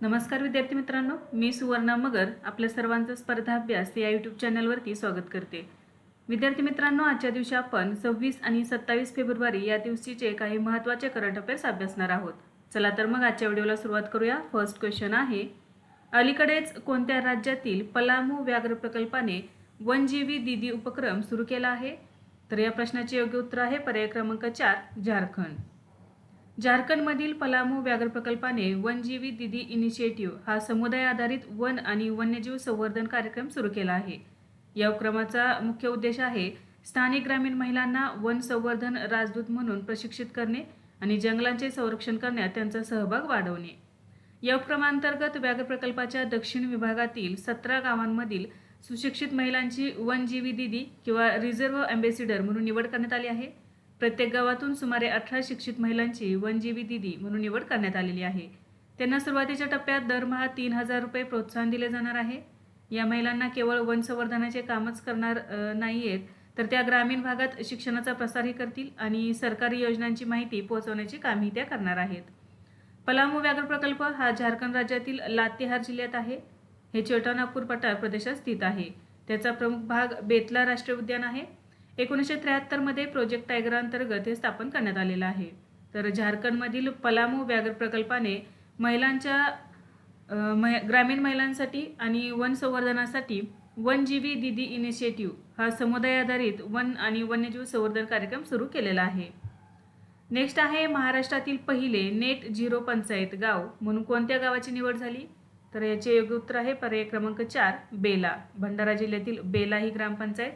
नमस्कार विद्यार्थी मित्रांनो, मी सुवर्णा मगर आपल्या सर्वांचं स्पर्धा अभ्यास या यूट्यूब चॅनलवरती स्वागत करते. विद्यार्थी मित्रांनो, आजच्या दिवशी आपण 26 आणि 27 फेब्रुवारी या दिवशीचे काही महत्त्वाचे करंट अफेअर्स अभ्यासणार आहोत. चला तर मग आजच्या व्हिडिओला सुरुवात करूया. फर्स्ट क्वेश्चन आहे, अलीकडेच कोणत्या राज्यातील पलामू व्याघ्र प्रकल्पाने वनजीवी दीदी उपक्रम सुरू केला आहे? तर या प्रश्नाचे योग्य उत्तर आहे पर्याय क्रमांक 4, झारखंड. झारखंडमधील पलामू व्याघ्र प्रकल्पाने वनजीवी दीदी इनिशिएटिव्ह हा समुदाय आधारित वन आणि वन्यजीव संवर्धन कार्यक्रम सुरू केला आहे. या उपक्रमाचा मुख्य उद्देश आहे स्थानिक ग्रामीण महिलांना वन संवर्धन राजदूत म्हणून प्रशिक्षित करणे आणि जंगलांचे संरक्षण करण्यात त्यांचा सहभाग वाढवणे. या उपक्रमांतर्गत व्याघ्र प्रकल्पाच्या दक्षिण विभागातील 17 गावांमधील सुशिक्षित महिलांची वनजीवी दीदी किंवा रिझर्व्ह अँबॅसिडर म्हणून निवड करण्यात आली आहे. प्रत्येक गावातून सुमारे 18 शिक्षित महिलांची वनजीवी दीदी म्हणून निवड करण्यात आलेली आहे. त्यांना सुरुवातीच्या टप्प्यात दरमहा 3,000 रुपये प्रोत्साहन दिले जाणार आहे. या महिलांना केवळ वन संवर्धनाचे कामच करणार नाहीयेत, तर त्या ग्रामीण भागात शिक्षणाचा प्रसारही करतील आणि सरकारी योजनांची माहिती पोहोचवण्याचे कामही त्या करणार आहेत. पलामू व्याघ्र प्रकल्प हा झारखंड राज्यातील लातेहार जिल्ह्यात आहे. हे छोटा नागपूर पठार प्रदेशात स्थित आहे. त्याचा प्रमुख भाग बेतला राष्ट्रीय उद्यान आहे. 1973 मध्ये प्रोजेक्ट टायगर अंतर्गत हे स्थापन करण्यात आलेलं आहे. तर झारखंडमधील पलामू व्याघ्र प्रकल्पाने ग्रामीण महिलांसाठी आणि वन संवर्धनासाठी वनजीवी दीदी इनिशिएटिव्ह हा समुदाय आधारित वन आणि वन्यजीव संवर्धन कार्यक्रम सुरू केलेला आहे. नेक्स्ट आहे, महाराष्ट्रातील पहिले नेट झिरो पंचायत गाव म्हणून कोणत्या गावाची निवड झाली? तर याचे योग्य उत्तर आहे पर्याय क्रमांक 4, बेला. भंडारा जिल्ह्यातील बेला ही ग्रामपंचायत.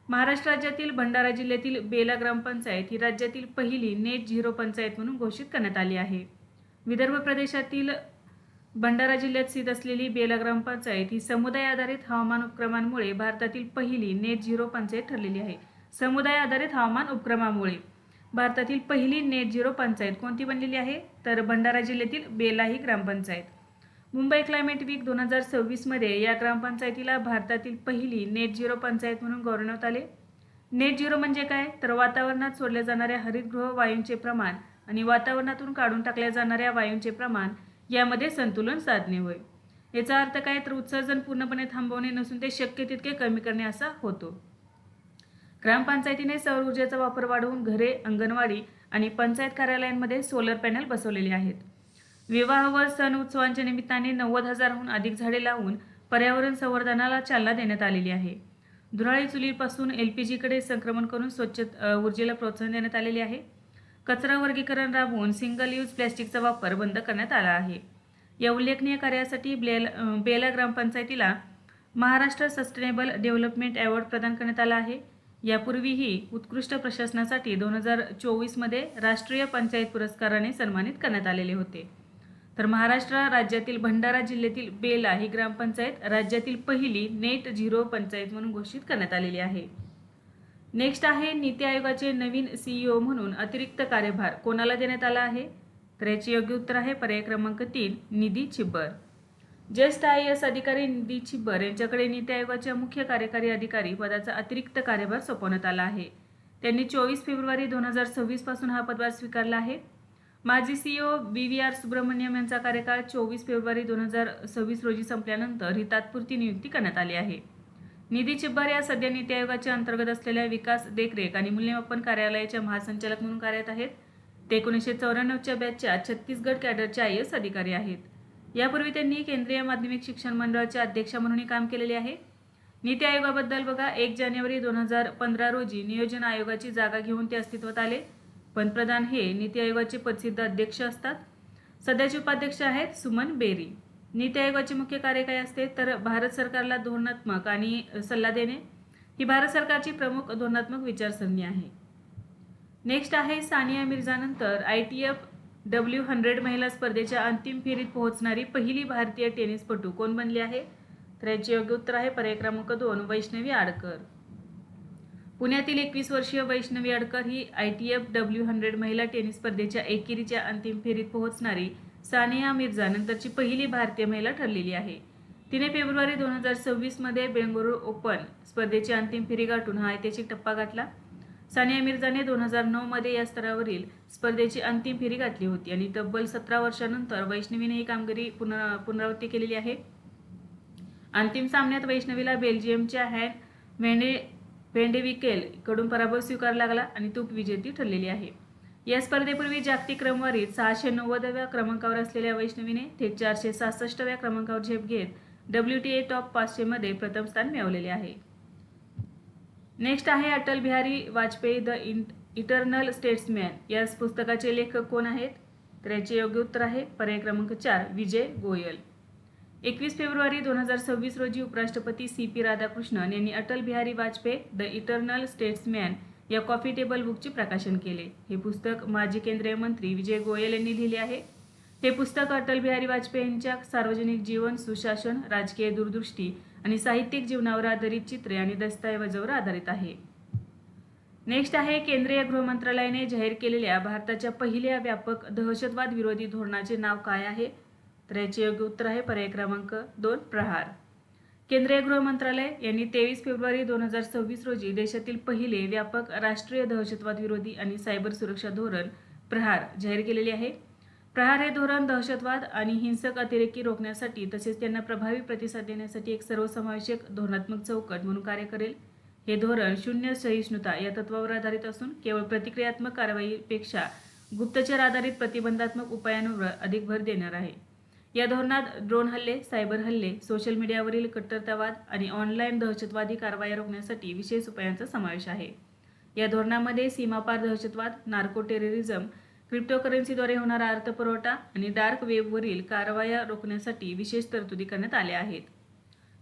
महाराष्ट्र राज्यातील भंडारा जिल्ह्यातील बेला ग्रामपंचायत ही राज्यातील पहिली नेट झिरो पंचायत म्हणून घोषित करण्यात आली आहे. विदर्भ प्रदेशातील भंडारा जिल्ह्यात स्थित असलेली बेला ग्रामपंचायत ही समुदाय आधारित हवामान उपक्रमांमुळे भारतातील पहिली नेट झिरो पंचायत ठरलेली आहे. समुदाय आधारित हवामान उपक्रमामुळे भारतातील पहिली नेट झिरो पंचायत कोणती बनलेली आहे? तर भंडारा जिल्ह्यातील बेला ही ग्रामपंचायत. मुंबई क्लायमेट वीक 2026 मध्ये या ग्रामपंचायतीला भारतातील पहिली नेट झिरो पंचायत म्हणून गौरवण्यात आले. नेट झिरो म्हणजे काय? तर वातावरणात सोडल्या जाणाऱ्या हरितगृह वायूंचे प्रमाण आणि वातावरणातून काढून टाकल्या जाणाऱ्या वायूंचे प्रमाण यामध्ये संतुलन साधणे होय. याचा अर्थ काय? तर उत्सर्जन पूर्णपणे थांबवणे नसून ते शक्य तितके कमी करणे असा होतो. ग्रामपंचायतीने सौर ऊर्जेचा वापर वाढवून घरे, अंगणवाडी आणि पंचायत कार्यालयांमध्ये सोलर पॅनल बसवलेले आहेत. विवाह व सण उत्सवांच्या निमित्ताने 90,000हून अधिक झाडे लावून पर्यावरण संवर्धनाला चालना देण्यात आलेली आहे. धुराळी चुलीपासून LPGकडे संक्रमण करून स्वच्छ ऊर्जेला प्रोत्साहन देण्यात आलेले आहे. कचरा वर्गीकरण राबवून सिंगल यूज प्लॅस्टिकचा वापर बंद करण्यात आला आहे. या उल्लेखनीय कार्यासाठी बेला ग्रामपंचायतीला महाराष्ट्र सस्टेनेबल डेव्हलपमेंट अवॉर्ड प्रदान करण्यात आला आहे. यापूर्वीही उत्कृष्ट प्रशासनासाठी 2024 मध्ये राष्ट्रीय पंचायत पुरस्काराने सन्मानित करण्यात आलेले होते. तर महाराष्ट्र राज्यातील भंडारा जिल्ह्यातील बेला ही ग्रामपंचायत राज्यातील पहिली नेट झिरो पंचायत म्हणून घोषित करण्यात आलेली आहे. नेक्स्ट आहे, नीती आयोगाचे नवीन CEO म्हणून अतिरिक्त कार्यभार कोणाला देण्यात आला आहे? तर याचे योग्य उत्तर आहे पर्याय क्रमांक 3, निधी छिब्बर. ज्येष्ठ IAS अधिकारी निधी छिब्बर यांच्याकडे नीती आयोगाच्या मुख्य कार्यकारी अधिकारी पदाचा अतिरिक्त कार्यभार सोपवण्यात आला आहे. त्यांनी 24 फेब्रुवारी 2026 पासून हा पदभार स्वीकारला आहे. माजी CEO BVR सुब्रमण्यम यांचा कार्यकाळ 24 फेब्रुवारी 2026 रोजी संपल्यानंतर ही तात्पुरती नियुक्ती करण्यात आली आहे. निधी छिब्बर या सध्या नीती आयोगाच्या अंतर्गत असलेल्या विकास, देखरेख आणि मूल्यमापन कार्यालयाच्या महासंचालक म्हणून कार्यरत आहेत. ते 1994च्या बॅचच्या छत्तीसगड कॅडरचे IAS अधिकारी आहेत. यापूर्वी त्यांनी केंद्रीय माध्यमिक शिक्षण मंडळाच्या अध्यक्षा म्हणूनही काम केलेले आहे. नीती आयोगाबद्दल बघा, 1 जानेवारी 2015 रोजी नियोजन आयोगाची जागा घेऊन ते अस्तित्वात आले. पंतप्रधान हे नीती आयोगाचे पदसिद्ध अध्यक्ष असतात. सध्याचे उपाध्यक्ष आहेत सुमन बेरी. नीती आयोगाचे मुख्य कार्य काय असते? तर भारत सरकारला धोरणात्मक आणि सल्ला देणे ही भारत सरकारची प्रमुख धोरणात्मक विचारसरणी आहे. नेक्स्ट आहे, सानिया मिर्झानंतर ITF W100 महिला स्पर्धेच्या अंतिम फेरीत पोहोचणारी पहिली भारतीय टेनिसपटू कोण बनली आहे? तर याचे योग्य उत्तर आहे पर्याय क्रमांक 2, वैष्णवी आडकर. पुण्यातील 21 वर्षीय वैष्णवी आडकर ही ITF W100 महिला टेनिस स्पर्धेच्या एकेरीच्या अंतिम फेरीत पोहोचणारी सानिया मिर्झा नंतरची पहिली भारतीय महिला ठरलेली आहे. तिने फेब्रुवारी 2026 मध्ये बेंगळुरू ओपन स्पर्धेची अंतिम फेरी गाठून हा ऐतिहासिक टप्पा गाठला. सानिया मिर्झाने 2009 मध्ये या स्तरावरील स्पर्धेची अंतिम फेरी गाठली होती आणि तब्बल 17 वर्षांनंतर वैष्णवीने ही कामगिरी पुनरावृत्ती केलेली आहे. अंतिम सामन्यात वैष्णवीला बेल्जियमच्या व्हेंडेविकेल कडून पराभव स्वीकारावा लागला आणि ती उपविजेती ठरलेली आहे. या स्पर्धेपूर्वी जागतिक क्रमवारीत 690व्या क्रमांकावर असलेल्या वैष्णवीने थेट 466व्या क्रमांकावर झेप घेत WTA टॉप 500 मध्ये प्रथम स्थान मिळवलेले आहे. नेक्स्ट आहे Atal Bihari Vajpayee the eternal statesman. या पुस्तकाचे लेखक कोण आहेत? तर याचे योग्य उत्तर आहे पर्याय क्रमांक 4 विजय गोयल. 21 फेब्रुवारी 2026 रोजी उपराष्ट्रपती CP राधाकृष्णन यांनी Atal Bihari Vajpayee the eternal statesman या कॉफी टेबल बुकचे प्रकाशन केले. हे पुस्तक माजी केंद्रीय मंत्री विजय गोयल यांनी लिहिले आहे. हे पुस्तक अटल बिहारी वाजपेयी यांच्या सार्वजनिक जीवन, सुशासन, राजकीय दूरदृष्टी आणि साहित्यिक जीवनावर आधारित चित्रे आणि दस्तऐवजावर आधारित आहे. नेक्स्ट आहे केंद्रीय गृहमंत्रालयाने जाहीर केलेल्या भारताच्या पहिल्या व्यापक दहशतवाद विरोधी धोरणाचे नाव काय आहे? तर याचे योग्य उत्तर आहे पर्याय क्रमांक 2 प्रहार. केंद्रीय गृहमंत्रालय यांनी 23 फेब्रुवारी 2026 रोजी देशातील पहिले व्यापक राष्ट्रीय दहशतवाद विरोधी आणि सायबर सुरक्षा धोरण प्रहार जाहीर केलेले आहे. प्रहार हे धोरण दहशतवाद आणि हिंसक अतिरेकी रोखण्यासाठी तसेच त्यांना प्रभावी प्रतिसाद देण्यासाठी एक सर्वसमावेशक धोरणात्मक चौकट म्हणून कार्य करेल. हे धोरण शून्य सहिष्णुता या तत्वावर आधारित असून केवळ प्रतिक्रियात्मक कारवाईपेक्षा गुप्तचर आधारित प्रतिबंधात्मक उपायांवर अधिक भर देणार आहे. या धोरणात ड्रोन हल्ले, सायबर हल्ले, सोशल मीडियावरील कट्टरतावाद आणि ऑनलाईन दहशतवादी कारवाया रोखण्यासाठी विशेष उपायांचा समावेश आहे. या धोरणामध्ये सीमापार दहशतवाद, नार्को टेररिझम, क्रिप्टोकरन्सीद्वारे होणारा अर्थपुरवठा आणि डार्क वेबवरील कारवाया रोखण्यासाठी विशेष तरतुदी करण्यात आल्या आहेत.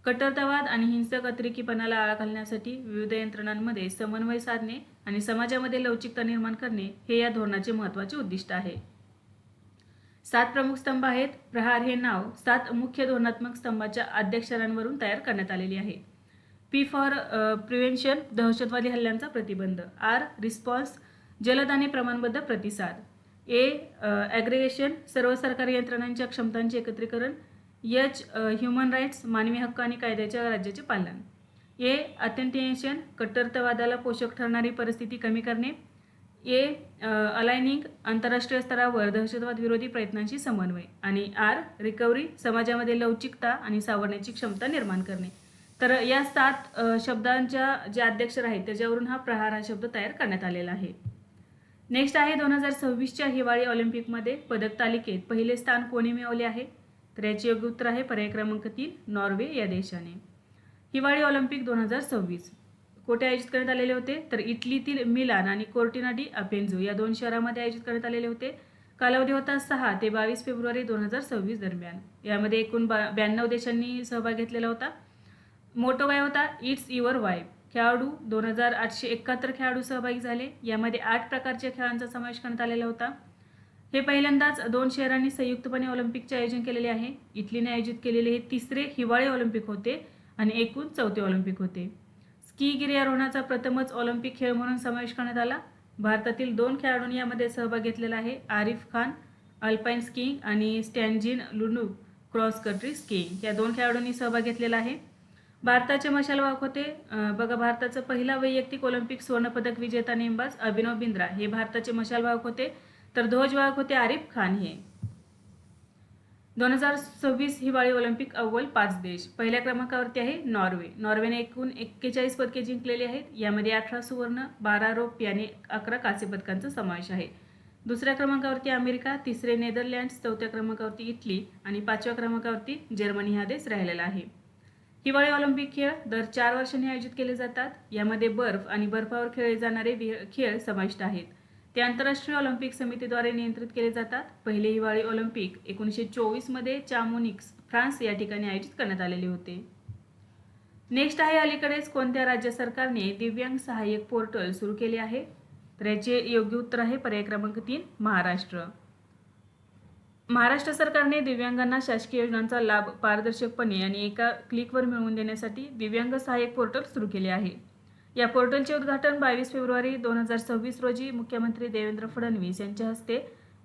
कट्टरतावाद आणि हिंसक अतिरेकीपणाला आळा घालण्यासाठी विविध यंत्रणांमध्ये समन्वय साधणे आणि समाजामध्ये लवचिकता निर्माण करणे हे या धोरणाचे महत्त्वाचे उद्दिष्ट आहे. 7 प्रमुख स्तंभ आहेत. प्रहार हे नाव 7 मुख्य धोरणात्मक स्तंभाच्या अध्यक्षरांवरून तयार करण्यात आलेले आहे. P फॉर प्रिव्हेन्शन, दहशतवादी हल्ल्यांचा प्रतिबंध. R रिस्पॉन्स, जलद आणि प्रमाणबद्ध प्रतिसाद. A ॲग्रिगेशन, सर्व सरकारी यंत्रणांच्या क्षमतांचे एकत्रीकरण. H ह्युमन राईट्स, मानवी हक्क आणि कायद्याच्या राज्याचे पालन. A अथेंटिएशन, कट्टरतावादाला पोषक ठरणारी परिस्थिती कमी करणे. A अलायनिंग, आंतरराष्ट्रीय स्तरावर दहशतवाद विरोधी प्रयत्नांशी समन्वय. आणि R रिकव्हरी, समाजामध्ये लवचिकता आणि सावरण्याची क्षमता निर्माण करणे. तर या 7 शब्दांच्या जे अध्यक्षर आहेत त्याच्यावरून हा प्रहार हा शब्द तयार करण्यात आलेला आहे. नेक्स्ट आहे 2026च्या हिवाळी ऑलिम्पिकमध्ये पदक तालिकेत पहिले स्थान कोणी मिळवले आहे? तर याचे योग्य उत्तर आहे पर्याय क्रमांक 3 नॉर्वे या देशाने. हिवाळी ऑलिम्पिक 2026 कोठे आयोजित करण्यात आलेले होते? तर इटलीतील मिलान आणि कोर्टिना डी अपेंझो या 2 शहरांमध्ये आयोजित करण्यात आलेले होते. कालावधी होता 6 ते 22 फेब्रुवारी 2026 दरम्यान. यामध्ये एकूण 92 देशांनी सहभाग घेतलेला होता. मोटो काय होता? It's your vibe. खेळाडू 2871 खेळाडू सहभागी झाले. यामध्ये 8 प्रकारच्या खेळांचा समावेश करण्यात आलेला होता. हे पहिल्यांदाच 2 शहरांनी संयुक्तपणे ऑलिम्पिकचे आयोजन केलेले आहे. इटलीने आयोजित केलेले हे 3रे हिवाळी ऑलिम्पिक होते आणि एकूण 4थे ऑलिम्पिक होते. स्की गिर्यारोहणाचा प्रथमच ऑलिम्पिक खेळ म्हणून समावेश करण्यात आला. भारतातील 2 खेळाडूंनी यामध्ये सहभाग घेतलेला आहे. आरिफ खान अल्पाईन स्कीइंग आणि स्टॅनजिन लुनूक क्रॉस कंट्री स्कीइंग या 2 खेळाडूंनी सहभाग घेतलेला आहे. भारताचे मशालवाहक होते बघा, भारताचा पहिला वैयक्तिक ऑलिम्पिक सुवर्णपदक विजेता नेमबाज अभिनव बिंद्रा हे भारताचे मशालवाहक होते. तर ध्वजवाहक होते आरिफ खान हे. 2026 हिवाळी ऑलिम्पिक अव्वल 5 देश. पहिल्या क्रमांकावरती आहे नॉर्वे. नॉर्वेने एकूण 41 पदके जिंकलेली आहेत. यामध्ये 18 सुवर्ण, 12 रौप्य आणि 11 कांस्य पदकांचा समावेश आहे. दुसऱ्या क्रमांकावरती अमेरिका, 3रे नेदरलँड्स, 4थ्या क्रमांकावरती इटली आणि 5व्या क्रमांकावरती जर्मनी हा देश राहिलेला आहे. हिवाळी ऑलिम्पिक खेळ दर 4 वर्षांनी आयोजित केले जातात. यामध्ये बर्फ आणि बर्फावर खेळले जाणारे खेळ समाविष्ट आहेत. ते आंतरराष्ट्रीय ऑलिम्पिक समितीद्वारे नियंत्रित केले जातात. पहिले हिवाळी ऑलिम्पिक 1924 मध्ये चामोनिक्स, फ्रान्स या ठिकाणी आयोजित करण्यात आलेले होते. नेक्स्ट आहे अलीकडेच कोणत्या राज्य सरकारने दिव्यांग सहाय्यक पोर्टल सुरू केले आहे? तर याचे योग्य उत्तर आहे पर्याय क्रमांक 3 महाराष्ट्र. महाराष्ट्र सरकारने दिव्यांगांना शासकीय योजनांचा लाभ पारदर्शकपणे आणि एका क्लिकवर मिळवून देण्यासाठी दिव्यांग सहाय्यक पोर्टल सुरू केले आहे. या पोर्टलचे उद्घाटन 22 फेब्रुवारी 2026 रोजी मुख्यमंत्री देवेंद्र फडणवीस यांच्या हस्ते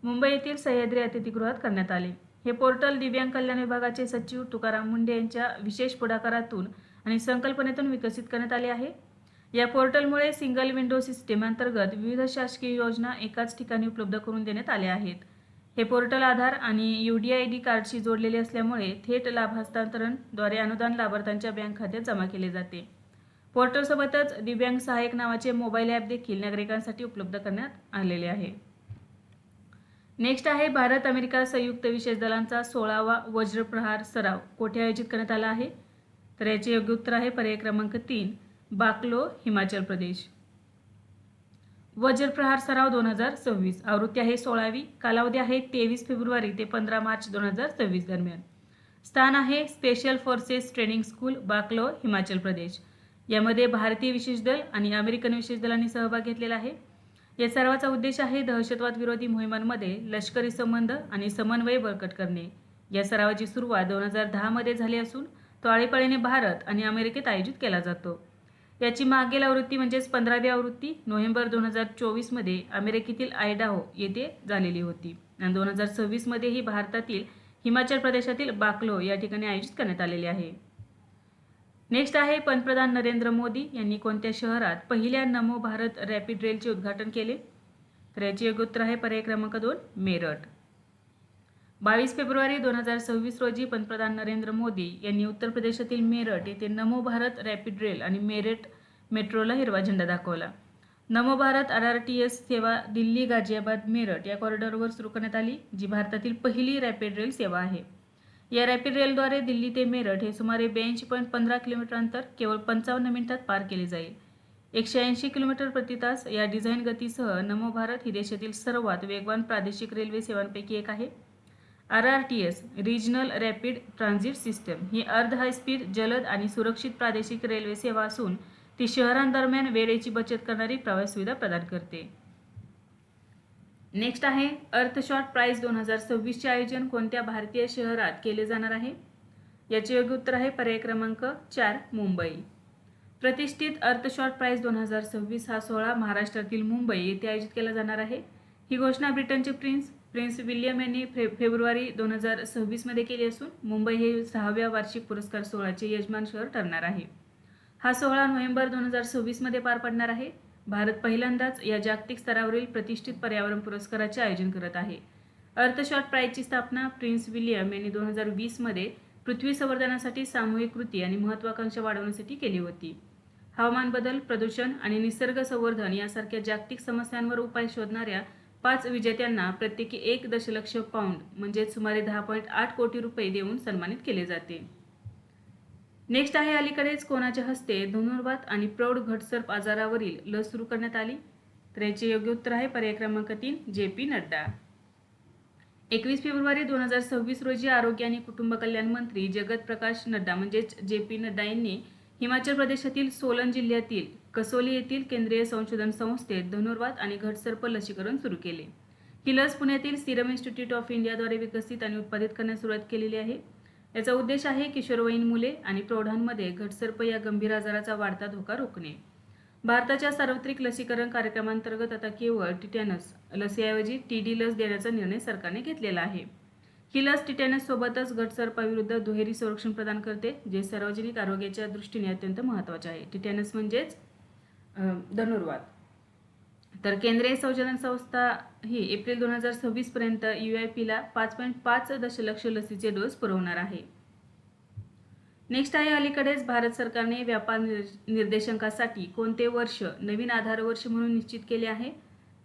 मुंबई येथील सह्याद्री अतिथीगृहात करण्यात आले. हे पोर्टल दिव्यांग कल्याण विभागाचे सचिव तुकाराम मुंडे यांच्या विशेष पुढाकारातून आणि संकल्पनेतून विकसित करण्यात आले आहे. या पोर्टलमुळे सिंगल विंडो सिस्टीम अंतर्गत विविध शासकीय योजना एकाच ठिकाणी उपलब्ध करून देण्यात आल्या आहेत. हे पोर्टल आधार आणि UDID कार्डशी जोडलेले असल्यामुळे थेट लाभ हस्तांतरणद्वारे अनुदान लाभार्थ्यांच्या बँक खात्यात जमा केले जाते. पोर्टलसोबतच दिव्यांग सहाय्यक नावाचे मोबाईल ॲप देखील नागरिकांसाठी उपलब्ध करण्यात आलेले आहे. नेक्स्ट आहे भारत अमेरिका संयुक्त विशेष दलांचा 16वा वज्रप्रहार सराव कोठे आयोजित करण्यात आला आहे? तर याचे योग्य उत्तर आहे पर्याय क्रमांक 3, बाकलो, हिमाचल प्रदेश. वज्रप्रहार सराव 2026 आवृत्ती आहे 16वी. कालावधी आहे 23 फेब्रुवारी ते 15 मार्च 2026 दरम्यान. स्थान आहे special forces training school, Bakloh, Himachal Pradesh. यामध्ये भारतीय विशेष दल आणि अमेरिकन विशेष दलांनी सहभाग घेतलेला आहे. या सरावाचा उद्देश आहे दहशतवाद विरोधी मोहिमांमध्ये लष्करी संबंध आणि समन्वय बळकट करणे. या सरावाची सुरुवात 2010 मध्ये झाली असून तो आळीपाळीने भारत आणि अमेरिकेत आयोजित केला जातो. याची मागील आवृत्ती म्हणजेच 15वी आवृत्ती नोव्हेंबर 2024 मध्ये अमेरिकेतील आयडाहो येथे झालेली होती आणि 2026 मध्येही भारतातील हिमाचल प्रदेशातील बाकलो या ठिकाणी आयोजित करण्यात आलेली आहे. नेक्स्ट आहे पंतप्रधान नरेंद्र मोदी यांनी कोणत्या शहरात पहिल्या नमो भारत रॅपिड रेलचे उद्घाटन केले? तर याचे योग्य उत्तर आहे पर्याय क्रमांक 2, मेरठ. 22 फेब्रुवारी 2026 रोजी पंतप्रधान नरेंद्र मोदी यांनी उत्तर प्रदेशातील मेरठ येथे नमो भारत रॅपिड रेल आणि मेरठ मेट्रोला हिरवा झेंडा दाखवला. नमो भारत RRTS सेवा दिल्ली, गाझियाबाद, मेरठ या कॉरिडॉरवर सुरू करण्यात आली, जी भारतातील पहिली रॅपिड रेल सेवा आहे. या रॅपिड रेलद्वारे दिल्ली ते मेरठ हे सुमारे 82.15 किलोमीटर अंतर केवळ 55 मिनिटात पार केले जाईल. 180 किलोमीटर प्रति तास या डिझाईन गतीसह नमो भारत ही देशातील सर्वात वेगवान प्रादेशिक रेल्वे सेवांपैकी एक आहे. RRTS regional rapid transit system ही अर्ध हायस्पीड, जलद आणि सुरक्षित प्रादेशिक रेल्वे सेवा असून ती शहरांदरम्यान वेळेची बचत करणारी प्रवास सुविधा प्रदान करते. नेक्स्ट आहे अर्थशॉट प्राइज 2026 चे आयोजन कोणत्या भारतीय शहरात केले जाणार आहे? याचे योग्य उत्तर आहे पर्याय क्रमांक 4, मुंबई. प्रतिष्ठित अर्थशॉट प्राइज 2026 हा सोहळा महाराष्ट्रातील मुंबई येथे आयोजित केला जाणार आहे. ही घोषणा ब्रिटनचे प्रिन्स विल्यम यांनी फेब्रुवारी 2026 मध्ये केली असून मुंबई हे 6व्या वार्षिक पुरस्कार सोहळ्याचे यजमान शहर ठरणार आहे. हा सोहळा नोव्हेंबर 2026 मध्ये पार पडणार आहे. भारत पहिल्यांदाच या जागतिक स्तरावरील प्रतिष्ठित पर्यावरण पुरस्काराचे आयोजन करत आहे. अर्थशॉट प्राइजची स्थापना प्रिन्स विल्यम यांनी 2020 मध्ये पृथ्वी संवर्धनासाठी सामूहिक कृती आणि महत्त्वाकांक्षा वाढवण्यासाठी केली होती. हवामान बदल, प्रदूषण आणि निसर्ग संवर्धन यासारख्या जागतिक समस्यांवर उपाय शोधणाऱ्या 5 विजेत्यांना प्रत्येकी 1 दशलक्ष पाऊंड म्हणजे सुमारे 10.8 कोटी रुपये देऊन सन्मानित केले जाते. नेक्स्ट आहे अलीकडेच कोणाच्या हस्ते धनुर्वात आणि प्रौढ घटसर्प आजारावरील लस सुरू करण्यात आली? तर याचे योग्य उत्तर आहे पर्याय क्रमांक 3, JP नड्डा. 21 फेब्रुवारी 2026 रोजी आरोग्य आणि कुटुंब कल्याण मंत्री जगत प्रकाश नड्डा म्हणजेच JP नड्डा यांनी हिमाचल प्रदेशातील सोलन जिल्ह्यातील कसोली येथील केंद्रीय संशोधन संस्थेत धनुर्वात आणि घटसर्प लसीकरण सुरू केले. ही लस पुण्यातील सिरम इन्स्टिट्यूट ऑफ इंडियाद्वारे विकसित आणि उत्पादित करण्यास सुरुवात केलेली आहे. याचा उद्देश आहे किशोरवयीन मुले आणि प्रौढांमध्ये घटसर्प या गंभीर आजाराचा वाढता धोका रोखणे. भारताच्या सार्वत्रिक लसीकरण कार्यक्रमांतर्गत आता केवळ टिटॅनस लसीऐवजी TD लस देण्याचा निर्णय सरकारने घेतलेला आहे. ही लस टिटॅनस सोबतच घटसर्पाविरुद्ध दुहेरी संरक्षण प्रदान करते, जे सार्वजनिक आरोग्याच्या दृष्टीने अत्यंत महत्त्वाचे आहे. टिटॅनस म्हणजेच धनुर्वात. तर केंद्रीय संशोधन संस्था ही एप्रिल 2026 पर्यंत UIPला 5.5 दशलक्ष लसीचे डोस पुरवणार आहे. नेक्स्ट आहे अलीकडेच भारत सरकारने व्यापार निर्देशांकासाठी कोणते वर्ष नवीन आधार वर्ष म्हणून निश्चित केले आहे?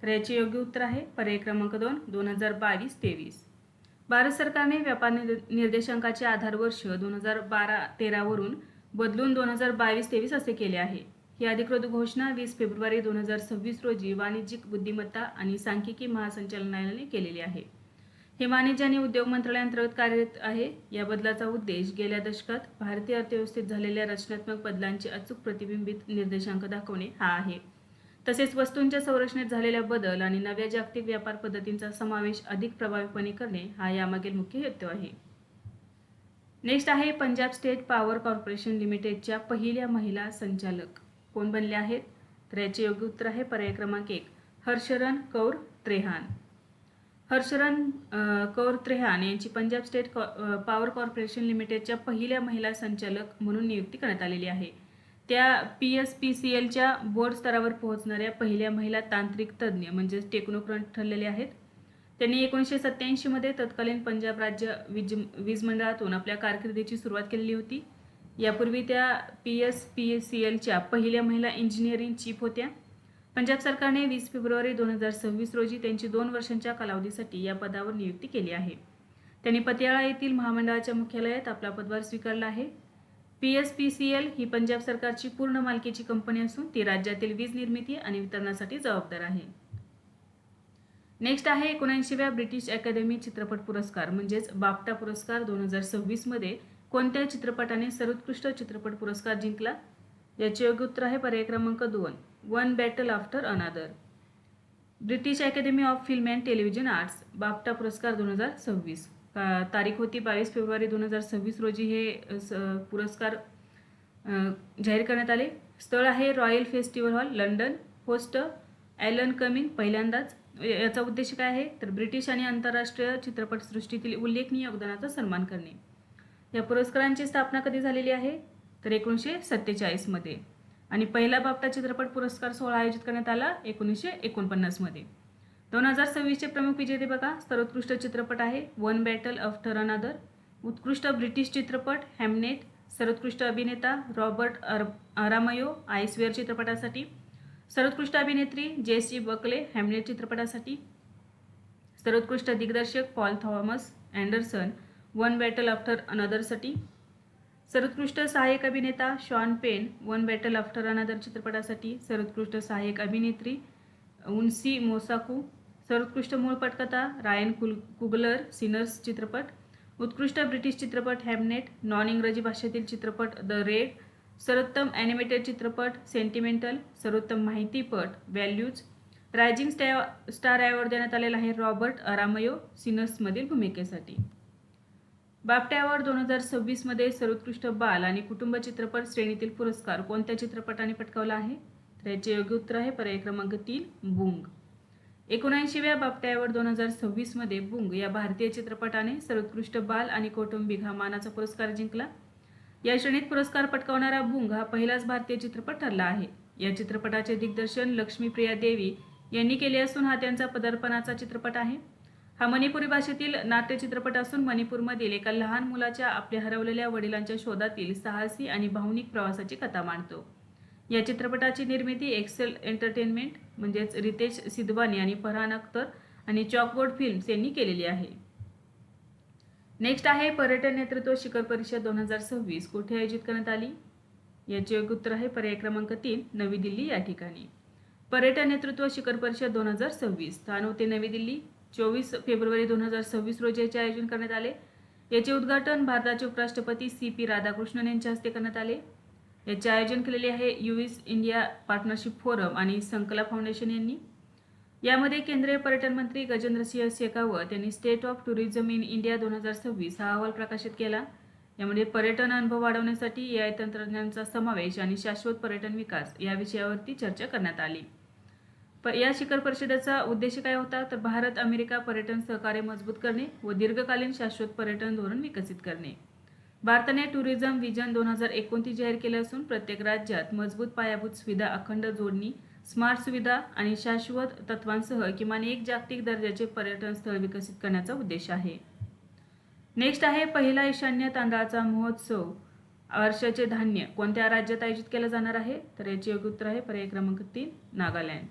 तर याचे योग्य उत्तर आहे पर्याय क्रमांक 2, 2022-23. भारत सरकारने व्यापार निर्देशांकाचे आधार वर्ष 2012-13 वरून बदलून 2022-23 असे केले आहे. ही अधिकृत घोषणा 20 फेब्रुवारी 2026 रोजी वाणिज्यिक बुद्धिमत्ता आणि सांख्यिकी महासंचालनालयाने केलेली आहे. हे वाणिज्य आणि उद्योग मंत्रालयाअंतर्गत कार्यरत आहे. या बदलाचा उद्देश गेल्या दशकात भारतीय अर्थव्यवस्थेत झालेल्या रचनात्मक बदलांचे अचूक प्रतिबिंबित निर्देशांक दाखवणे हा आहे. तसेच वस्तूंच्या संरचनेत झालेल्या बदल आणि नव्या जागतिक व्यापार पद्धतींचा समावेश अधिक प्रभावीपणे करणे हा यामागील मुख्य हेतू आहे. नेक्स्ट आहे पंजाब स्टेट पॉवर कॉर्पोरेशन लिमिटेडच्या पहिल्या महिला संचालक कोण बनले आहेत? तर याचे योग्य उत्तर आहे पर्याय क्रमांक 1, हर्षरन कौर त्रेहान. हर्षरन कौर त्रेहान यांची पंजाब स्टेट पॉवर कॉर्पोरेशन लिमिटेडच्या पहिल्या महिला संचालक म्हणून नियुक्ती करण्यात आलेली आहे. त्या PSPCLच्या बोर्ड स्तरावर पोहोचणाऱ्या पहिल्या महिला तांत्रिक तज्ज्ञ म्हणजेच टेक्नोक्रॅट ठरलेल्या आहेत. त्यांनी 1987 मध्ये तत्कालीन पंजाब राज्य वीज मंडळातून आपल्या कारकिर्दीची सुरुवात केलेली होती. यापूर्वी त्या PSPCLच्या पहिल्या महिला इंजिनिअरिंग चीफ होत्या. पंजाब सरकारने 20 फेब्रुवारी 2026 रोजी त्यांची 2 वर्षांच्या कालावधीसाठी या पदावर नियुक्ती केली आहे. त्यांनी पतियाळा येथील महामंडळाच्या मुख्यालयात आपला पदभार स्वीकारला आहे. PSPCL ही पंजाब सरकारची पूर्ण मालकीची कंपनी असून ती राज्यातील वीज निर्मिती आणि वितरणासाठी जबाबदार आहे. नेक्स्ट आहे 79व्या ब्रिटिश अकॅडमी चित्रपट पुरस्कार म्हणजेच बाफ्टा पुरस्कार 2026 मध्ये कोणत्या चित्रपटाने सर्वोत्कृष्ट चित्रपट पुरस्कार जिंकला? याचे योग्य उत्तर आहे पर्याय क्रमांक 2, वन बॅटल आफ्टर अनादर. British academy of film and television arts BAFTA पुरस्कार 2026 तारीख होती 22 फेब्रुवारी 2026 रोजी हे पुरस्कार जाहीर करण्यात आले. स्थळ आहे royal festival hall London. Host Alan Cumming पहिल्यांदाच. याचा उद्देश काय आहे तर ब्रिटिश आणि आंतरराष्ट्रीय चित्रपटसृष्टीतील उल्लेखनीय योगदानाचा सन्मान करणे. या पुरस्कारांची स्थापना कधी झालेली आहे तर 1947 मध्ये आणि पहिला बाफ्टा चित्रपट पुरस्कार सोहळा आयोजित करण्यात आला 1949 मध्ये. 2026चे प्रमुख विजेते बघा. सर्वोत्कृष्ट चित्रपट आहे वन बॅटल आफ्टर अनादर. उत्कृष्ट ब्रिटिश चित्रपट हॅमनेट. सर्वोत्कृष्ट अभिनेता रॉबर्ट अरामयो आईस्वेअर चित्रपटासाठी. सर्वोत्कृष्ट अभिनेत्री जेसी बकले हॅमनेट चित्रपटासाठी. सर्वोत्कृष्ट दिग्दर्शक Paul Thomas Anderson One Battle After अनादरसाठी. सर्वोत्कृष्ट सहाय्यक अभिनेता Sean Penn One Battle After Another चित्रपटासाठी. सर्वोत्कृष्ट सहाय्यक अभिनेत्री उन्सी मोसाकू. सर्वोत्कृष्ट मूळ पटकथा रायन कुगलर सिनर्स चित्रपट. उत्कृष्ट ब्रिटिश चित्रपट हॅमनेट. नॉन इंग्रजी भाषेतील चित्रपट द रेड. सर्वोत्तम ॲनिमेटेड चित्रपट सेंटिमेंटल. सर्वोत्तम माहितीपट व्हॅल्यूज. रायझिंग स्टार अवॉर्ड देण्यात आलेला आहे रॉबर्ट अरामयो सिनर्समधील भूमिकेसाठी. बाफ्टा अवॉर्ड 2026 मध्ये सर्वोत्कृष्ट बाल आणि कुटुंब चित्रपट श्रेणीतील पुरस्कार कोणत्या चित्रपटाने पटकावला आहे तर याचे योग्य उत्तर आहे पर्याय क्रमांक 3 बुंग. 79व्या बाफ्टा अवॉर्ड 2026 मध्ये बुंग या भारतीय चित्रपटाने सर्वोत्कृष्ट बाल आणि कौटुंबिक हा मानाचा पुरस्कार जिंकला. या श्रेणीत पुरस्कार पटकावणारा बुंग हा पहिलाच भारतीय चित्रपट ठरला आहे. या चित्रपटाचे दिग्दर्शन लक्ष्मीप्रिया देवी यांनी केले असून हा त्यांचा पदार्पणाचा चित्रपट आहे. हा मणिपुरी भाषेतील नाट्य चित्रपट असून मणिपूरमधील एका लहान मुलाच्या आपल्या हरवलेल्या वडिलांच्या शोधातील साहसी आणि भावनिक प्रवासाची कथा मांडतो. या चित्रपटाची निर्मिती एक्सेल एंटरटेनमेंट म्हणजेच रितेश सिद्धवानी आणि फरहान अख्तर आणि चॉकबोर्ड फिल्म्स यांनी केलेली आहे. नेक्स्ट आहे पर्यटन नेतृत्व शिखर परिषद 2026 कुठे आयोजित करण्यात आली. याचे योग्य उत्तर आहे पर्याय क्रमांक 3 नवी दिल्ली या ठिकाणी. पर्यटन नेतृत्व शिखर परिषद 2026 स्थान होते नवी दिल्ली. 24 फेब्रुवारी 2026 रोजी याचे आयोजन करण्यात आले. याचे उद्घाटन भारताचे उपराष्ट्रपती CP राधाकृष्णन यांच्या हस्ते करण्यात आले. याचे आयोजन केलेले आहे US इंडिया पार्टनरशिप फोरम आणि संकला फाउंडेशन यांनी. यामध्ये केंद्रीय पर्यटन मंत्री गजेंद्रसिंह शेखावत यांनी state of tourism in India 2026 हा अहवाल प्रकाशित केला. यामध्ये पर्यटन अनुभव वाढवण्यासाठी AI तंत्रज्ञानाचा समावेश आणि शाश्वत पर्यटन विकास या विषयावरती चर्चा करण्यात आली. या शिखर परिषदेचा उद्देश काय होता तर भारत अमेरिका पर्यटन सहकार्य मजबूत करणे व दीर्घकालीन शाश्वत पर्यटन धोरण विकसित करणे. भारताने टुरिझम विजन 2029 जाहीर केले असून प्रत्येक राज्यात मजबूत पायाभूत सुविधा अखंड जोडणी स्मार्ट सुविधा आणि शाश्वत तत्वांसह किमान एक जागतिक दर्जाचे पर्यटन स्थळ विकसित करण्याचा उद्देश आहे. नेक्स्ट आहे पहिला ईशान्य तांदळाचा महोत्सव वर्षाचे धान्य कोणत्या राज्यात आयोजित केला जाणार आहे तर याचे योग्य उत्तर आहे पर्याय क्रमांक 3 नागालँड.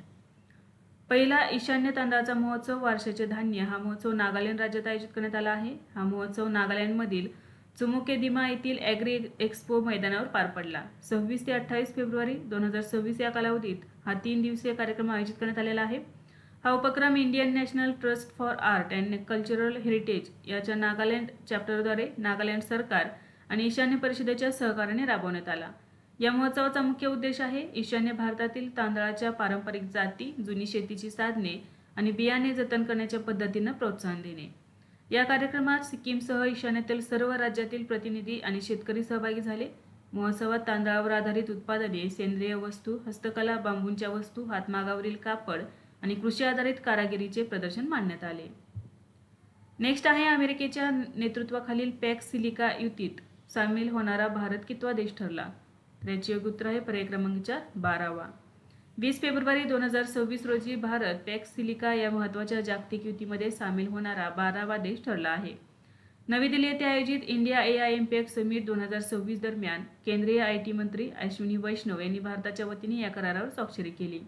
पहिला ईशान्य तांदळाचा महोत्सव वर्षाचे धान्य हा महोत्सव नागालँड राज्यात आयोजित करण्यात आला आहे. हा महोत्सव नागालँडमधील चुमोकेदिमा येथील ॲग्री एक्स्पो मैदानावर पार पडला. 26 ते 28 फेब्रुवारी 2026 या कालावधीत हा 3 दिवसीय कार्यक्रम आयोजित करण्यात आलेला आहे. हा उपक्रम Indian national trust for art and cultural heritage याच्या नागालँड चॅप्टरद्वारे नागालँड सरकार आणि ईशान्य परिषदेच्या सहकार्याने राबवण्यात आला. या महोत्सवाचा मुख्य उद्देश आहे ईशान्य भारतातील तांदळाच्या पारंपरिक जाती, जुनी शेतीची साधने आणि बियाणे जतन करण्याच्या पद्धतींना प्रोत्साहन देणे. या कार्यक्रमात सिक्कीमसह ईशान्येतील सर्व राज्यातील प्रतिनिधी आणि शेतकरी सहभागी झाले. महोत्सवात तांदळावर आधारित उत्पादने, सेंद्रिय वस्तू, हस्तकला, बांबूंच्या वस्तू, हातमागावरील कापड आणि कृषी आधारित कारागिरीचे प्रदर्शन मांडण्यात आले. नेक्स्ट आहे अमेरिकेच्या नेतृत्वाखालील पॅक्स सिलिका युतीत सामील होणारा भारत कितवा देश ठरला. तर याचे योग्य उत्तर आहे पर्याय क्रमांक 4 12वा. 20 फेब्रुवारी 2026 रोजी भारत पॅक्स सिलिका या महत्त्वाच्या जागतिक युतीमध्ये सामील होणारा 12वा देश ठरला आहे. नवी दिल्ली येथे आयोजित इंडिया AIMPAC समिट 2026 दरम्यान केंद्रीय IT मंत्री अश्विनी वैष्णव यांनी भारताच्या वतीने या करारावर स्वाक्षरी केली.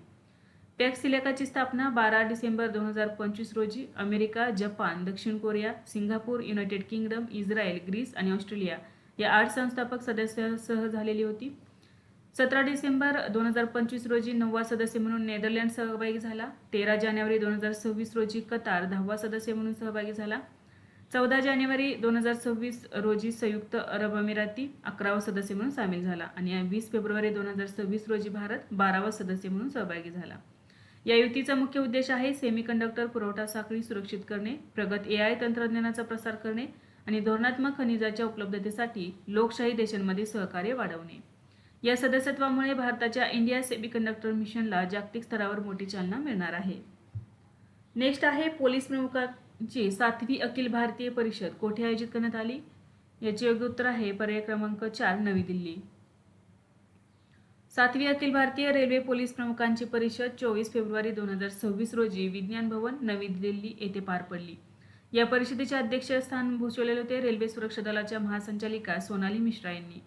पॅक्स सिलिकाची स्थापना 12 डिसेंबर 2025 रोजी अमेरिका, जपान, दक्षिण Korea, Singapore, United Kingdom, Israel, Greece आणि ऑस्ट्रेलिया या 8 संस्थापक सदस्यांसह झालेली होती. 17 डिसेंबर 2025 रोजी 9वा सदस्य म्हणून नेदरलँड सहभागी झाला. 13 जानेवारी 2026 रोजी कतार 10वा सदस्य म्हणून सहभागी झाला. 14 जानेवारी 2026 रोजी संयुक्त अरब अमिराती 11वा सदस्य म्हणून सामील झाला आणि 20 फेब्रुवारी 2026 रोजी भारत 12वा सदस्य म्हणून सहभागी झाला. या युतीचा मुख्य उद्देश आहे सेमीकंडक्टर पुरवठा साखळी सुरक्षित करणे, प्रगत AI तंत्रज्ञानाचा प्रसार करणे आणि धोरणात्मक खनिजाच्या उपलब्धतेसाठी लोकशाही देशांमध्ये सहकार्य वाढवणे. या सदस्यत्वामुळे भारताच्या इंडिया सेमीकंडक्टर मिशनला जागतिक स्तरावर मोठी चालना मिळणार आहे. नेक्स्ट आहे पोलीस प्रमुखांची 7वी अखिल भारतीय परिषद कोठे आयोजित करण्यात आली? याचे योग्य उत्तर आहे पर्याय क्रमांक 4 नवी दिल्ली. 7वी अखिल भारतीय रेल्वे पोलीस प्रमुखांची परिषद 24 फेब्रुवारी 2026 रोजी विज्ञान भवन नवी दिल्ली येथे पार पडली. या परिषदेचे अध्यक्षस्थान भूषवलेले होते रेल्वे सुरक्षा दलाच्या महासंचालिका सोनाली मिश्रा यांनी.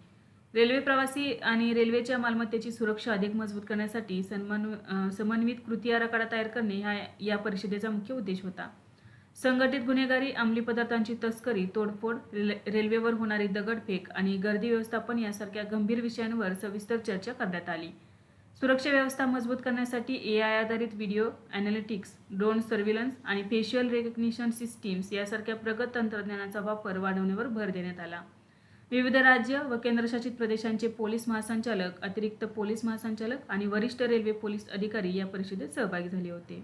रेल्वे प्रवासी आणि रेल्वेच्या मालमत्तेची सुरक्षा अधिक मजबूत करण्यासाठी समन्वित कृती आराखडा तयार करणे हा या परिषदेचा मुख्य उद्देश होता. संघटित गुन्हेगारी, अंमली पदार्थांची तस्करी, तोडफोड, रेल्वेवर होणारी दगडफेक आणि गर्दी व्यवस्थापन यासारख्या गंभीर विषयांवर सविस्तर चर्चा करण्यात आली. सुरक्षा व्यवस्था मजबूत करण्यासाठी AI आधारित व्हिडिओ ॲनालिटिक्स, ड्रोन सर्व्हिलन्स आणि फेशियल रेकग्निशन सिस्टीम्स यासारख्या प्रगत तंत्रज्ञानाचा वापर वाढवण्यावर भर देण्यात आला. विविध राज्य व केंद्रशासित प्रदेशांचे पोलीस महासंचालक, अतिरिक्त पोलीस महासंचालक आणि वरिष्ठ रेल्वे पोलीस अधिकारी या परिषदेत सहभागी झाले होते.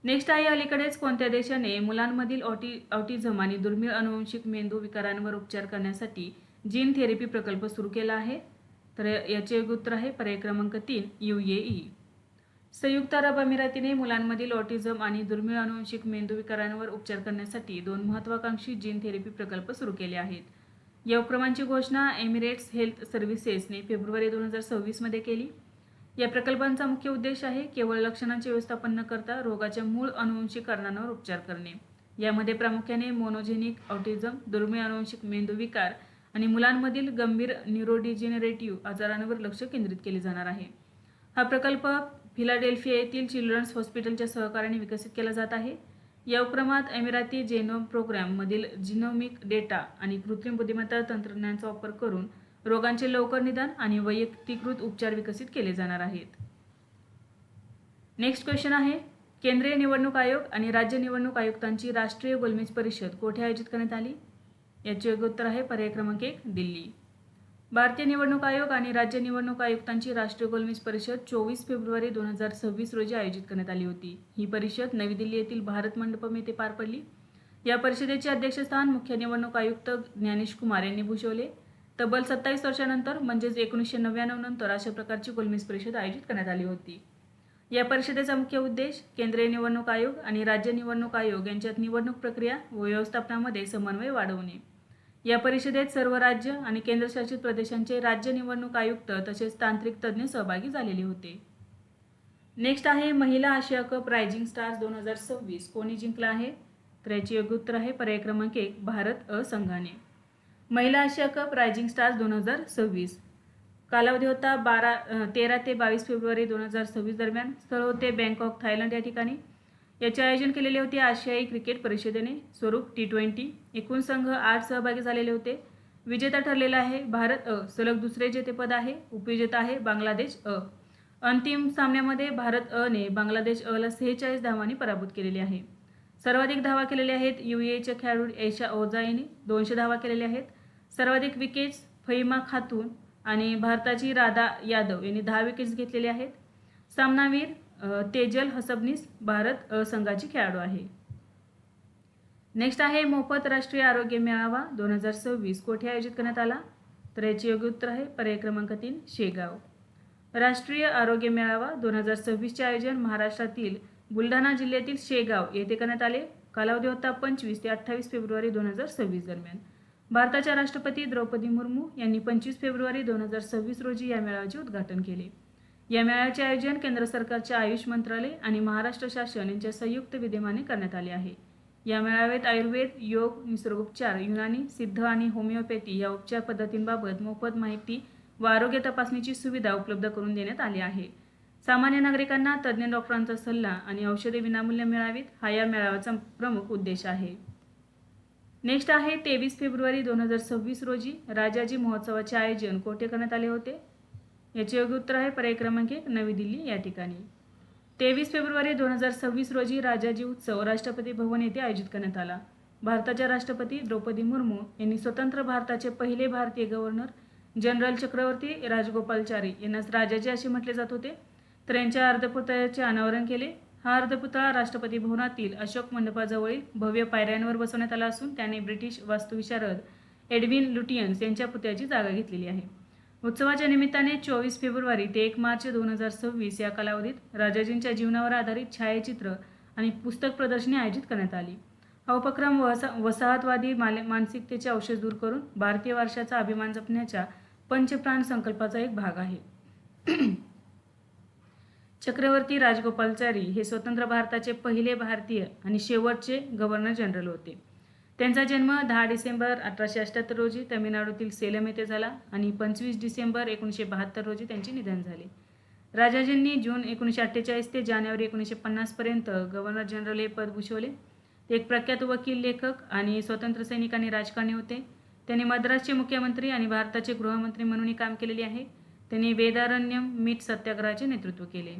नेक्स्ट आहे अलीकडेच कोणत्या देशाने मुलांमधील ऑटिझम आणि दुर्मिळ अनुवंशिक मेंदू विकारांवर उपचार करण्यासाठी जीन थेरपी प्रकल्प सुरू केला आहे? तर याचे योग्य उत्तर आहे पर्याय क्रमांक 3 UAE. संयुक्त अरब अमिरातीने मुलांमधील ऑटिझम आणि दुर्मिळ अनुवंशिक मेंदू विकारांवर उपचार करण्यासाठी 2 महत्त्वाकांक्षी जीन थेरपी प्रकल्प सुरू केले आहेत. या उपक्रमांची घोषणा एमिरेट्स हेल्थ सर्व्हिसेसने फेब्रुवारी 2026 मध्ये केली. या प्रकल्पांचा मुख्य उद्देश आहे केवळ लक्षणांचे व्यवस्थापन न करता रोगाच्या मूळ अनुवंशिक कारणांवर उपचार करणे. यामध्ये प्रामुख्याने मोनोजेनिक ऑटिझम, दुर्मिळ अनुवंशिक मेंदू विकार आणि मुलांमधील गंभीर न्यूरोडिजेनरेटिव्ह आजारांवर लक्ष केंद्रित केले जाणार आहे. हा प्रकल्प फिलाडेल्फिया येथील चिल्ड्रन्स हॉस्पिटलच्या सहकार्याने विकसित केला जात आहे. या उपक्रमात अमिराती जेनोम प्रोग्राम मधील जिनोमिक डेटा आणि कृत्रिम बुद्धिमत्ता तंत्रज्ञानाचा वापर करून रोगांचे लवकर निदान आणि वैयक्तिकृत उपचार विकसित केले जाणार आहेत. नेक्स्ट क्वेश्चन आहे केंद्रीय निवडणूक आयोग आणि राज्य निवडणूक आयुक्तांची राष्ट्रीय गोलमेज परिषद कोठे आयोजित करण्यात आली? याचे योग्य उत्तर आहे पर्याय क्रमांक 1 दिल्ली. भारतीय निवडणूक आयोग आणि राज्य निवडणूक आयुक्तांची राष्ट्रीय गोलमेज परिषद 24 फेब्रुवारी 2026 रोजी आयोजित करण्यात आली होती. ही परिषद नवी दिल्ली येथील भारत मंडपम येथे पार पडली. या परिषदेचे अध्यक्षस्थान मुख्य निवडणूक आयुक्त ज्ञानेश कुमार यांनी भूषवले. तब्बल 27 वर्षांनंतर म्हणजेच 1999 नंतर अशा प्रकारची गोलमेज परिषद आयोजित करण्यात आली होती. या परिषदेचा मुख्य उद्देश केंद्रीय निवडणूक आयोग आणि राज्य निवडणूक आयोग यांच्यात निवडणूक प्रक्रिया व व्यवस्थापनामध्ये समन्वय वाढवणे. या परिषदेत सर्व राज्य आणि केंद्रशासित प्रदेशांचे राज्य निवडणूक आयुक्त तसेच तांत्रिक तज्ज्ञ सहभागी झालेले होते. नेक्स्ट आहे महिला आशिया कप रायझिंग स्टार्स 2026 कोणी जिंकला आहे? तर याचे योग्य उत्तर आहे पर्याय क्रमांक 1 भारत अ संघाने. महिला आशिया कप रायझिंग स्टार्स 2026 कालावधी होता 13 ते 22 फेब्रुवारी 2026 दरम्यान. स्थळ होते बँकॉक थायलंड या ठिकाणी. याचे आयोजन केलेले होते आशियाई क्रिकेट परिषदेने. स्वरूप T20. एकूण संघ 8 सहभागी झालेले होते. विजेता ठरलेला आहे भारत अ. सलग दुसरे जेतेपद आहे. उपविजेता आहे बांगलादेश अ. अंतिम सामन्यामध्ये भारत अ ने बांगलादेश अ ला 46 धावांनी पराभूत केलेले आहे. सर्वाधिक धावा केलेल्या आहेत UAEच्या खेळाडू ऐशा ओझा यांनी 200 धावा केलेल्या आहेत. सर्वाधिक विकेट्स फहिमा खातून आणि भारताची राधा यादव यांनी 10 विकेट्स घेतलेले आहेत. सामनावीर तेजल हसबनीस भारत अ संघाची खेळाडू आहे. नेक्स्ट आहे मोफत राष्ट्रीय आरोग्य मेळावा 2026 कोठे आयोजित करण्यात आला? तर याचे योग्य उत्तर आहे पर्याय क्रमांक 3 शेगाव. राष्ट्रीय आरोग्य मेळावा 2026 चे आयोजन महाराष्ट्रातील बुलढाणा जिल्ह्यातील शेगाव येथे करण्यात आले. कालावधी होता 25 ते 28 फेब्रुवारी 2026 दरम्यान. भारताच्या राष्ट्रपती द्रौपदी मुर्मू यांनी 25 फेब्रुवारी 2026 रोजी या मेळाव्याचे उद्घाटन केले. या मेळाव्याचे आयोजन केंद्र सरकारचे आयुष मंत्रालय आणि महाराष्ट्र शासन यांच्या संयुक्त विद्यमाने करण्यात आले आहे. या मेळाव्यात आयुर्वेद, योग, निसर्गोपचार, युनानी, सिद्ध आणि होमिओपॅथी या उपचार पद्धतींबाबत मोफत माहिती व आरोग्य तपासणीची सुविधा उपलब्ध करून देण्यात आली आहे. सामान्य नागरिकांना तज्ज्ञ डॉक्टरांचा सल्ला आणि औषधे विनामूल्य मिळावीत हा या मेळाव्याचा प्रमुख उद्देश आहे. नेक्स्ट आहे 23 फेब्रुवारी 2026 रोजी राजाजी महोत्सवाचे आयोजन कोठे करण्यात आले होते? याचे योग्य उत्तर आहे पर्याय क्रमांक 1 नवी दिल्ली या ठिकाणी. 23 फेब्रुवारी 2026 रोजी राजाजी उत्सव राष्ट्रपती भवन येथे आयोजित करण्यात आला. भारताच्या राष्ट्रपती द्रौपदी मुर्मू यांनी स्वतंत्र भारताचे पहिले भारतीय गव्हर्नर जनरल चक्रवर्ती राजगोपालचारी यांनाच राजाजी असे म्हटले जात होते, तर यांच्या अर्धपुतळ्याचे अनावरण केले. हा अर्धपुतळा राष्ट्रपती भवनातील अशोक मंडपाजवळील भव्य पायऱ्यांवर बसवण्यात आला असून त्याने ब्रिटिश वास्तुविशारद एडविन लुटियन्स यांच्या पुतळ्याची जागा घेतलेली आहे. उत्सवाच्या निमित्ताने 24 फेब्रुवारी ते 1 मार्च 2026 या कालावधीत राजाजींच्या जीवनावर आधारित छायाचित्र आणि पुस्तक प्रदर्शनी आयोजित करण्यात आली. हा उपक्रम वसाहतवादी मानसिकतेचे अवशेष दूर करून भारतीय वारशाचा अभिमान जपण्याच्या पंचप्राण संकल्पाचा एक भाग आहे. चक्रवर्ती राजगोपालचारी हे स्वतंत्र भारताचे पहिले भारतीय आणि शेवटचे गव्हर्नर जनरल होते. त्यांचा जन्म 10 डिसेंबर 1878 रोजी तमिळनाडूतील सेलम येथे झाला आणि 25 डिसेंबर 1972 रोजी त्यांचे निधन झाले. राजाजींनी जून 1948 ते जानेवारी 1950 पर्यंत गव्हर्नर जनरल हे पद भूषवले. ते एक प्रख्यात वकील, लेखक आणि स्वतंत्र सैनिक आणि राजकारणी होते. त्यांनी मद्रासचे मुख्यमंत्री आणि भारताचे गृहमंत्री म्हणूनही काम केलेले आहे. त्यांनी वेदारण्यम मीठ सत्याग्रहाचे नेतृत्व केले.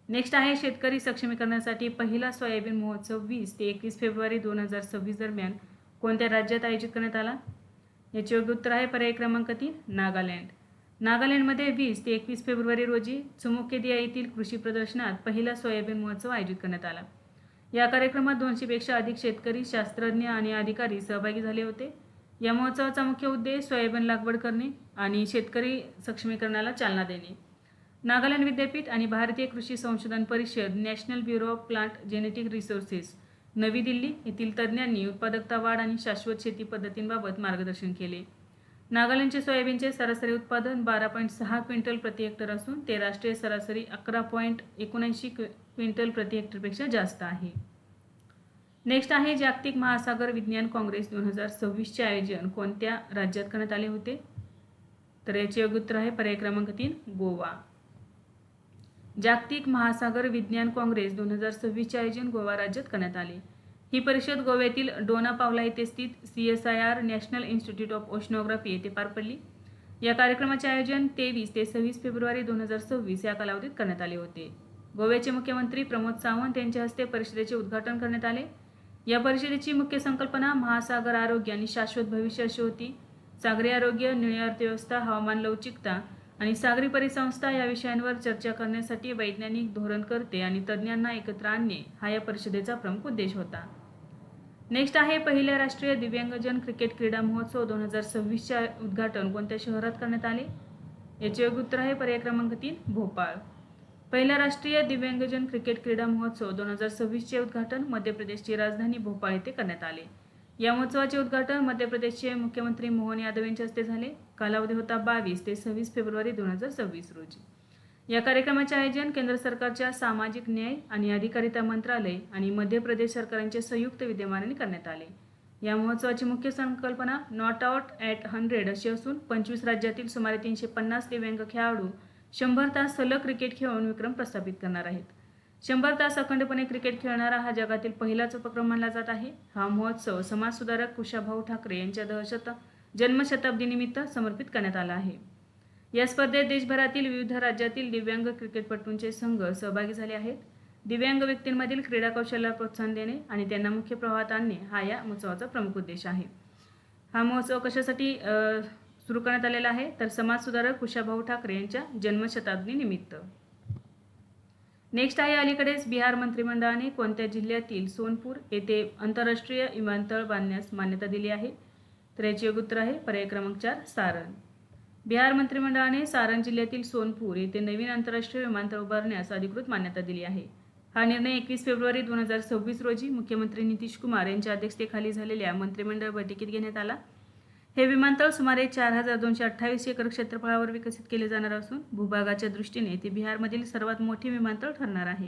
नेक्स्ट आहे शेतकरी सक्षमीकरणासाठी पहिला सोयाबीन महोत्सव 20 ते 21 फेब्रुवारी 2026 दरम्यान कोणत्या राज्यात आयोजित करण्यात आला? याचे योग्य उत्तर आहे पर्याय क्रमांक 3 नागालँड. नागालँडमध्ये 20 ते 21 फेब्रुवारी रोजी चुमुकेदिया येथील कृषी प्रदर्शनात पहिला सोयाबीन महोत्सव आयोजित करण्यात आला. या कार्यक्रमात 200 पेक्षा अधिक शेतकरी, शास्त्रज्ञ आणि अधिकारी सहभागी झाले होते. या महोत्सवाचा मुख्य उद्देश सोयाबीन लागवड करणे आणि शेतकरी सक्षमीकरणाला चालना देणे. नागालँड विद्यापीठ आणि भारतीय कृषी संशोधन परिषद, national bureau of plant genetic resources, नवी दिल्ली येथील तज्ज्ञांनी उत्पादकता वाढ आणि शाश्वत शेती पद्धतींबाबत मार्गदर्शन केले. नागालँडचे सोयाबीनचे सरासरी उत्पादन 12.6 क्विंटल प्रति हेक्टर असून ते राष्ट्रीय सरासरी 11.79 क्विंटल प्रति हेक्टरपेक्षा जास्त आहे. नेक्स्ट आहे जागतिक महासागर विज्ञान काँग्रेस 2026चे आयोजन कोणत्या राज्यात करण्यात आले होते? तर याचे योग्य उत्तर आहे पर्याय क्रमांक 3 गोवा. जागतिक महासागर विज्ञान काँग्रेस 2026चे आयोजन गोवा राज्यात करण्यात आले. ही परिषद गोव्यातील डोना पावला येथे स्थित CSIR national institute of oceanography येथे पार पडली. या कार्यक्रमाचे आयोजन 23 ते 26 फेब्रुवारी 2026 या कालावधीत करण्यात आले होते. गोव्याचे मुख्यमंत्री प्रमोद सावंत यांच्या हस्ते परिषदेचे उद्घाटन करण्यात आले. या परिषदेची मुख्य संकल्पना महासागर आरोग्य आणि शाश्वत भविष्य अशी होती. सागरी आरोग्य, निळी अर्थव्यवस्था, हवामान लवचिकता आणि सागरी परिसंस्था या विषयांवर चर्चा करण्यासाठी वैज्ञानिक, धोरणकर्ते आणि तज्ज्ञांना एकत्र आणणे हा या परिषदेचा प्रमुख उद्देश होता. नेक्स्ट आहे पहिल्या राष्ट्रीय दिव्यांगजन क्रिकेट क्रीडा महोत्सव 2026चे उद्घाटन कोणत्या शहरात करण्यात आले? याचे योग्य उत्तर आहे पर्याय क्रमांक 3 भोपाळ. पहिला राष्ट्रीय दिव्यांगजन क्रिकेट क्रीडा महोत्सव 2026चे उद्घाटन मध्य प्रदेशची राजधानी भोपाळ येथे करण्यात आले. या महोत्सवाचे उद्घाटन मध्य प्रदेशचे मुख्यमंत्री मोहन यादव यांच्या हस्ते झाले. कालावधी होता 22 ते 26 फेब्रुवारी 2026 रोजी. या कार्यक्रमाचे आयोजन केंद्र सरकारच्या सामाजिक न्याय आणि अधिकारिता मंत्रालय आणि मध्य प्रदेश सरकारांचे संयुक्त विद्यमानाने करण्यात आले. या महोत्सवाची मुख्य संकल्पना नॉट आउट ॲट 100 अशी असून 25 राज्यातील सुमारे 350 दिव्यांग खेळाडू 100 तास सलग क्रिकेट खेळून विक्रम प्रस्थापित करणार आहेत. 100 तास अखंडपणे क्रिकेट खेळणारा हा जगातील पहिलाच उपक्रम मानला जात आहे. हा महोत्सव समाजसुधारक कुशाभाऊ ठाकरे यांच्या जन्मशताब्दीनिमित्त समर्पित करण्यात आला आहे. या स्पर्धेत देशभरातील विविध राज्यातील दिव्यांग क्रिकेटपटूंचे संघ सहभागी झाले आहेत. दिव्यांग व्यक्तींमधील क्रीडा कौशल्याला प्रोत्साहन देणे आणि त्यांना मुख्य प्रवाहात आणणे हा या महोत्सवाचा प्रमुख उद्देश आहे. हा महोत्सव कशासाठी सुरू करण्यात आलेला आहे? तर समाजसुधारक कुशाभाऊ ठाकरे यांच्या जन्मशताब्दीनिमित्त. नेक्स्ट आहे अलीकडेच बिहार मंत्रिमंडळाने कोणत्या जिल्ह्यातील सोनपूर येथे आंतरराष्ट्रीय विमानतळ बांधण्यास मान्यता दिली आहे? तर याचे योग्य उत्तर आहे पर्याय क्रमांक 4 सारण. बिहार मंत्रिमंडळाने सारण जिल्ह्यातील सोनपूर येथे नवीन आंतरराष्ट्रीय विमानतळ उभारण्यास अधिकृत मान्यता दिली आहे. हा निर्णय 21 फेब्रुवारी 2026 रोजी मुख्यमंत्री नितीश कुमार यांच्या अध्यक्षतेखाली झालेल्या मंत्रिमंडळ बैठकीत घेण्यात आला. हे विमानतळ सुमारे 4228 एकर क्षेत्रफळावर विकसित केले जाणार असून भूभागाच्या दृष्टीने ते बिहारमधील सर्वात मोठे विमानतळ ठरणार आहे.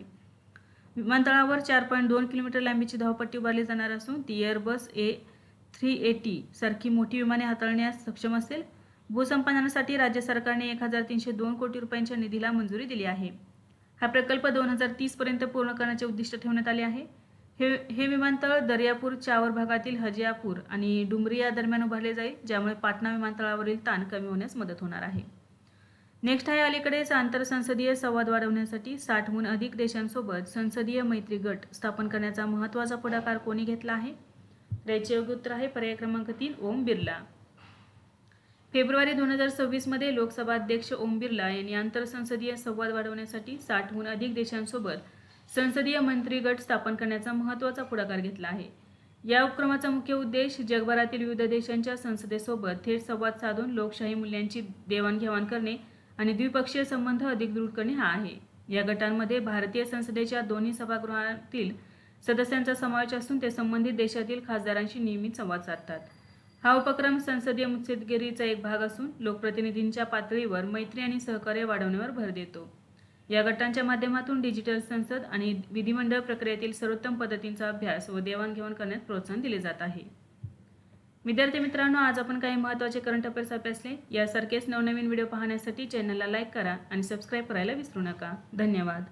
विमानतळावर 4.2 किलोमीटर लांबीची धावपट्टी उभारली जाणार असून ती एअरबस A380 सारखी मोठी विमाने हाताळण्यास सक्षम असेल. भूसंपादनासाठी राज्य सरकारने 1302 कोटी रुपयांच्या निधीला मंजुरी दिली आहे. हा प्रकल्प 2030 पर्यंत पूर्ण करण्याचे उद्दिष्ट ठेवण्यात आले आहे. हे विमानतळ दर्यापूर चावर भागातील हजियापूर आणि डुमरिया दरम्यान उभारले जाईल, ज्यामुळे पाटणा विमानतळावरील ताण कमी होण्यास मदत होणार आहे. नेक्स्ट आहे अलीकडेच आंतरसंसदीय संवाद वाढवण्यासाठी 60हून अधिक देशांसोबत संसदीय मैत्री गट स्थापन करण्याचा महत्त्वाचा पुढाकार कोणी घेतला आहे? याचे योग्य उत्तर आहे पर्याय क्रमांक 3 ओम बिर्ला. फेब्रुवारी 2026 मध्ये लोकसभा अध्यक्ष ओम बिर्ला यांनी आंतरसंसदीय संवाद वाढवण्यासाठी 60हून अधिक देशांसोबत संसदीय मंत्री गट स्थापन करण्याचा महत्त्वाचा पुढाकार घेतला आहे. या उपक्रमाचा मुख्य उद्देश जगभरातील विविध देशांच्या संसदेसोबत थेट संवाद साधून लोकशाही मूल्यांची देवाणघेवाण करणे आणि द्विपक्षीय संबंध अधिक दृढ करणे हा आहे. या गटांमध्ये भारतीय संसदेच्या दोन्ही सभागृहातील सदस्यांचा समावेश असून ते संबंधित देशातील खासदारांशी नियमित संवाद साधतात. हा उपक्रम संसदीय मुत्सद्देगिरीचा एक भाग असून लोकप्रतिनिधींच्या पातळीवर मैत्री आणि सहकार्य वाढवण्यावर भर देतो. या गटांच्या माध्यमातून डिजिटल संसद आणि विधिमंडळ प्रक्रियेतील सर्वोत्तम पद्धतींचा अभ्यास व देवाणघेवाण करण्यात प्रोत्साहन दिले जात आहे. विद्यार्थी मित्रांनो, आज आपण काही महत्त्वाचे करंट अफेअर्स अभ्यासले. यासारखेच नवनवीन व्हिडिओ पाहण्यासाठी चॅनलला लाईक करा आणि सबस्क्राईब करायला विसरू नका. धन्यवाद.